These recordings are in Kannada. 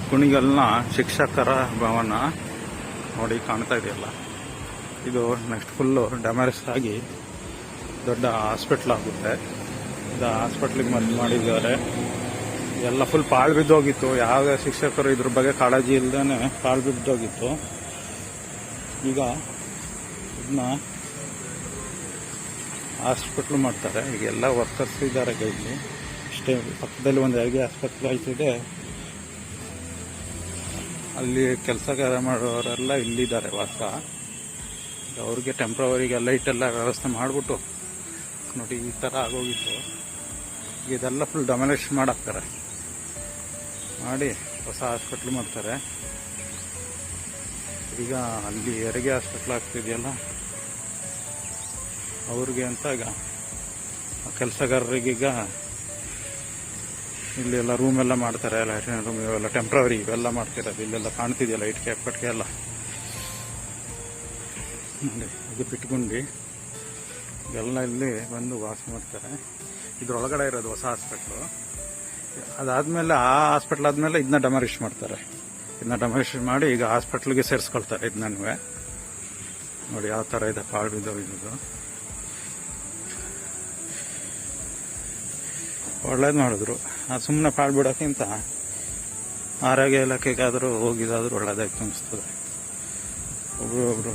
ಕುಣಿಗಲ್ನ ಶಿಕ್ಷಕರ ಭವನ ನೋಡಿ ಕಾಣ್ತಾ ಇದೆಯಲ್ಲ, ಇದು ನೆಕ್ಸ್ಟ್ ಫುಲ್ಲು ಡ್ಯಾಮೇಜ್ ಆಗಿ ದೊಡ್ಡ ಹಾಸ್ಪಿಟ್ಲ್ ಆಗುತ್ತೆ. ಇದು ಹಾಸ್ಪಿಟ್ಲಿಗೆ ಮದ್ದು ಮಾಡಿದ್ದಾರೆ. ಎಲ್ಲ ಫುಲ್ ಪಾಳು ಬಿದ್ದೋಗಿತ್ತು. ಯಾವುದೇ ಶಿಕ್ಷಕರು ಇದ್ರ ಬಗ್ಗೆ ಕಾಳಜಿ ಇಲ್ಲದೇ ಪಾಳು ಬಿದ್ದೋಗಿತ್ತು. ಈಗ ಇದನ್ನ ಹಾಸ್ಪಿಟ್ಲ್ ಮಾಡ್ತಾರೆ. ಈಗ ಎಲ್ಲ ವರ್ಕರ್ಸ್ ಇದ್ದಾರೆ ಇಲ್ಲಿ. ಇಷ್ಟೇ ಪಕ್ಕದಲ್ಲಿ ಒಂದು ಹೆರಿಗೆ ಆಸ್ಪತ್ರೆ ಆಯ್ತಿದೆ. ಅಲ್ಲಿ ಕೆಲಸ ಮಾಡೋರೆಲ್ಲ ಇಲ್ಲಿದ್ದಾರೆ ವಾಸ. ಅವ್ರಿಗೆ ಟೆಂಪ್ರವರಿಗೆ ಲೈಟೆಲ್ಲ ವ್ಯವಸ್ಥೆ ಮಾಡಿಬಿಟ್ಟು ನೋಡಿ ಈ ಥರ ಆಗೋಗಿತ್ತು. ಇದೆಲ್ಲ ಫುಲ್ ಡೆಮಾಲಿಷ್ ಮಾಡಾಕ್ತಾರೆ, ಮಾಡಿ ಹೊಸ ಹಾಸ್ಪಿಟ್ಲ್ ಮಾಡ್ತಾರೆ. ಈಗ ಅಲ್ಲಿ ಹೆರಿಗೆ ಹಾಸ್ಪಿಟ್ಲ್ ಆಗ್ತಿದೆಯಲ್ಲ, ಅವ್ರಿಗೆ ಅಂತ ಈಗ ಕೆಲಸಗಾರರಿಗೀಗ ಇಲ್ಲೆಲ್ಲ ರೂಮ್ ಎಲ್ಲ ಮಾಡ್ತಾರೆ. ಲ್ಯಾಟ್ರಿನ್ ರೂಮ್ ಇವೆಲ್ಲ ಟೆಂಪ್ರವರಿ ಇವೆಲ್ಲ ಮಾಡ್ತಿರೋದು. ಇಲ್ಲೆಲ್ಲ ಕಾಣ್ತಿದೆಯಲ್ಲ ಇಟ್ಕೆ ಪಟ್ಕೆ ಎಲ್ಲ ನೋಡಿ. ಇದು ಬಿಟ್ಕೊಂಡು ಎಲ್ಲ ಇಲ್ಲಿ ಬಂದು ವಾಸ ಮಾಡ್ತಾರೆ. ಇದ್ರೊಳಗಡೆ ಇರೋದು ಹೊಸ ಹಾಸ್ಪಿಟ್ಲು. ಅದಾದಮೇಲೆ ಆ ಹಾಸ್ಪಿಟ್ಲ್ ಆದಮೇಲೆ ಇದನ್ನ ಡೆಮಾಲಿಷ್ ಮಾಡ್ತಾರೆ. ಇದನ್ನ ಡೆಮಾಲಿಷ್ ಮಾಡಿ ಈಗ ಹಾಸ್ಪಿಟ್ಲಿಗೆ ಸೇರಿಸ್ಕೊಳ್ತಾರೆ. ಇದನ್ನೂ ನೋಡಿ ಯಾವ ಥರ ಇದೆ ಪಾಳು ಬಿದ್ದೋಗಿದ್ದು. ಒಳ್ಳೇದು ಮಾಡಿದ್ರು. ಸುಮ್ಮನೆ ಪಾಳು ಬಿಡೋಕ್ಕಿಂತ ಆರೋಗ್ಯ ಇಲಾಖೆಗಾದರೂ ಹೋಗಿದ್ದಾದರೂ ಒಳ್ಳೇದಾಯ್ತು ಅನಿಸ್ತದೆ. ಒಬ್ರು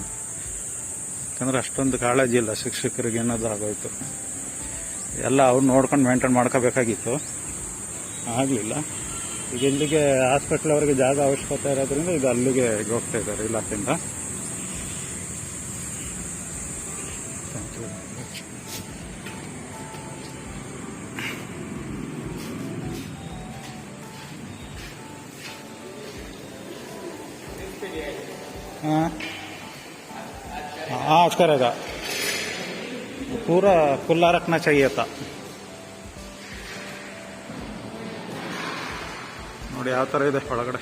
ಯಾಕಂದ್ರೆ ಅಷ್ಟೊಂದು ಕಾಳಜಿ ಇಲ್ಲ ಶಿಕ್ಷಕರಿಗೆ ಅನ್ನೋದು ಆಗೋಯ್ತು. ಎಲ್ಲ ಅವ್ರು ನೋಡ್ಕೊಂಡು ಮೇಂಟೈನ್ ಮಾಡ್ಕೋಬೇಕಾಗಿತ್ತು, ಆಗಲಿಲ್ಲ. ಈಗ ಇಲ್ಲಿಗೆ ಹಾಸ್ಪಿಟ್ಲ್ ಅವರಿಗೆ ಜಾಗ ಅವಶ್ಯಕತೆ ಇರೋದ್ರಿಂದ ಈಗ ಅಲ್ಲಿಗೆ ಹೋಗ್ತಾ ಇದ್ದಾರೆ ಇಲಾಖೆಯಿಂದ. हाँ करेगा पूरा खुला रखना चाहिए था. ನೋಡಿ ಯಾವ ಥರ ಇದೆ ಒಳಗಡೆ.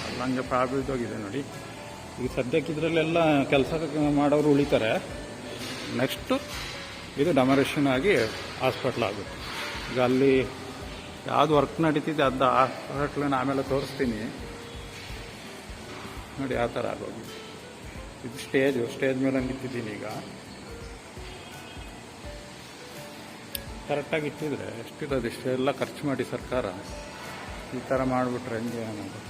ಅಲ್ಲಂಗೆ ಪಾಳು ಬಿದ್ದೋಗಿದೆ ನೋಡಿ. ಈಗ ಸದ್ಯಕ್ಕೆ ಇದರಲ್ಲೆಲ್ಲ ಕೆಲಸ ಮಾಡೋರು ಉಳಿತಾರೆ. ನೆಕ್ಸ್ಟು ಇದು ಡೆಮಾಲಿಷನ್ ಆಗಿ ಹಾಸ್ಪಿಟ್ಲ್ ಆಗುತ್ತೆ. ಈಗ ಅಲ್ಲಿ ಯಾವ್ದು ವರ್ಕ್ ನಡೀತಿದೆ ಅದು ಹಾಸ್ಪಿಟ್ಲನ್ನ ಆಮೇಲೆ ತೋರಿಸ್ತೀನಿ ನೋಡಿ. ಯಾವ ಥರ ಆಗೋಗಿ ಇದು ಸ್ಟೇಜ್ ಮೇಲೆ ನಿಂತಿದ್ದೀನಿ. ಈಗ ಕರೆಕ್ಟಾಗಿ ಇಟ್ಟಿದ್ರೆ ಎಷ್ಟಿರೋದು ಇಷ್ಟೆಲ್ಲ ಖರ್ಚು ಮಾಡಿ ಸರ್ಕಾರ ಈ ಥರ ಮಾಡಿಬಿಟ್ರೆ ಹೆಂಗೆ ಅನ್ನೋದು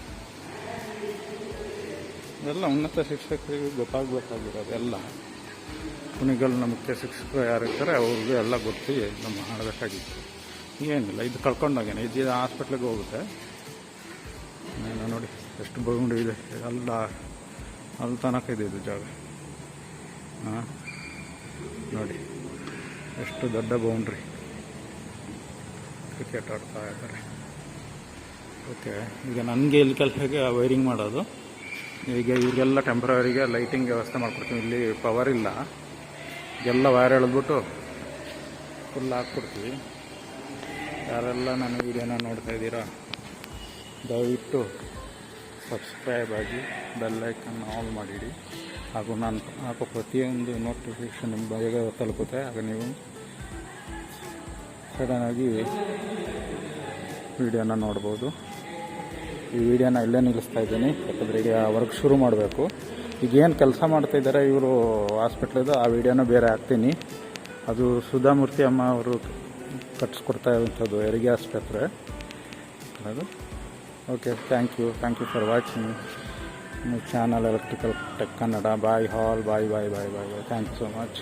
ಎಲ್ಲ ಉನ್ನತ ಶಿಕ್ಷಕರಿಗೆ ಗೊತ್ತಾಗಬೇಕಾಗಿರೋದು. ಎಲ್ಲ ಕುಣಿಗಲ್ನ ಮುಖ್ಯ ಶಿಕ್ಷಕರು ಯಾರಿರ್ತಾರೆ ಅವ್ರಿಗೆ ಎಲ್ಲ ಗೊತ್ತಿ ನಮ್ಮ ಮಾಡಬೇಕಾಗಿತ್ತು. ಏನಿಲ್ಲ, ಇದು ಕಳ್ಕೊಂಡೋಗೇನೆ. ಇದು ಹಾಸ್ಪಿಟ್ಲಿಗೆ ಹೋಗುತ್ತೆ. ನೋಡಿ ಎಷ್ಟು ಬೌಂಡ್ರಿ ಇದೆ. ಅಲ್ಲಿ ತನಕ ಇದೆ ಇದು ಜಾಗ. ನೋಡಿ ಎಷ್ಟು ದೊಡ್ಡ ಬೌಂಡ್ರಿ. ಕ್ರಿಕೆಟ್ ಆಡ್ತಾ ಇದ್ದಾರೆ. ಓಕೆ, ಈಗ ನನಗೆ ಇಲ್ಲಿ ಕೆಲಸಕ್ಕೆ ವೈರಿಂಗ್ ಮಾಡೋದು. ಈಗ ಇವ್ರಿಗೆಲ್ಲ ಟೆಂಪ್ರವರಿಗೆ ಲೈಟಿಂಗ್ ವ್ಯವಸ್ಥೆ ಮಾಡ್ಕೊಡ್ತೀವಿ. ಇಲ್ಲಿ ಪವರ್ ಇಲ್ಲ, ಎಲ್ಲ ವೈರ್ ಎಳೆದ್ಬಿಟ್ಟು ಫುಲ್ ಹಾಕ್ಕೊಡ್ತೀವಿ. ಯಾರೆಲ್ಲ ನನ್ನ ವಿಡಿಯೋನ ನೋಡ್ತಾ ಇದ್ದೀರಾ ದಯವಿಟ್ಟು ಸಬ್ಸ್ಕ್ರೈಬ್ ಆಗಿ ಬೆಲ್ ಐಕನ್ ಆನ್ ಮಾಡಿಡಿ. ಹಾಗೂ ನಾನು ಹಾಕೋ ಪ್ರತಿಯೊಂದು ನೋಟಿಫಿಕೇಷನ್ ನಿಮ್ಮ ಬೇಗ ತಲುಪುತ್ತೆ. ಆಗ ನೀವು ಸಡನ್ನಾಗಿ ವಿಡಿಯೋನ ನೋಡ್ಬೋದು. ಈ ವಿಡಿಯೋನ ಇಲ್ಲೇ ನಿಲ್ಲಿಸ್ತಾ ಇದ್ದೀನಿ, ಯಾಕಂದರೆ ಈಗ ವರ್ಕ್ ಶುರು ಮಾಡಬೇಕು. ಈಗೇನು ಕೆಲಸ ಮಾಡ್ತಾಯಿದ್ದಾರೆ ಇವರು ಹಾಸ್ಪಿಟ್ಲಿದ್ದು ಆ ವಿಡಿಯೋನ ಬೇರೆ ಹಾಕ್ತೀನಿ. ಅದು ಸುಧಾಮೂರ್ತಿ ಅಮ್ಮ ಅವರು ಕಟ್ಸ್ಕೊಡ್ತಾ ಇರುವಂಥದ್ದು ಹೆರಿಗೆ ಆಸ್ಪತ್ರೆ ಅದು. Okay, thank you for watching my channel electrical tech Kannada. Bye all, bye. Thank you so much.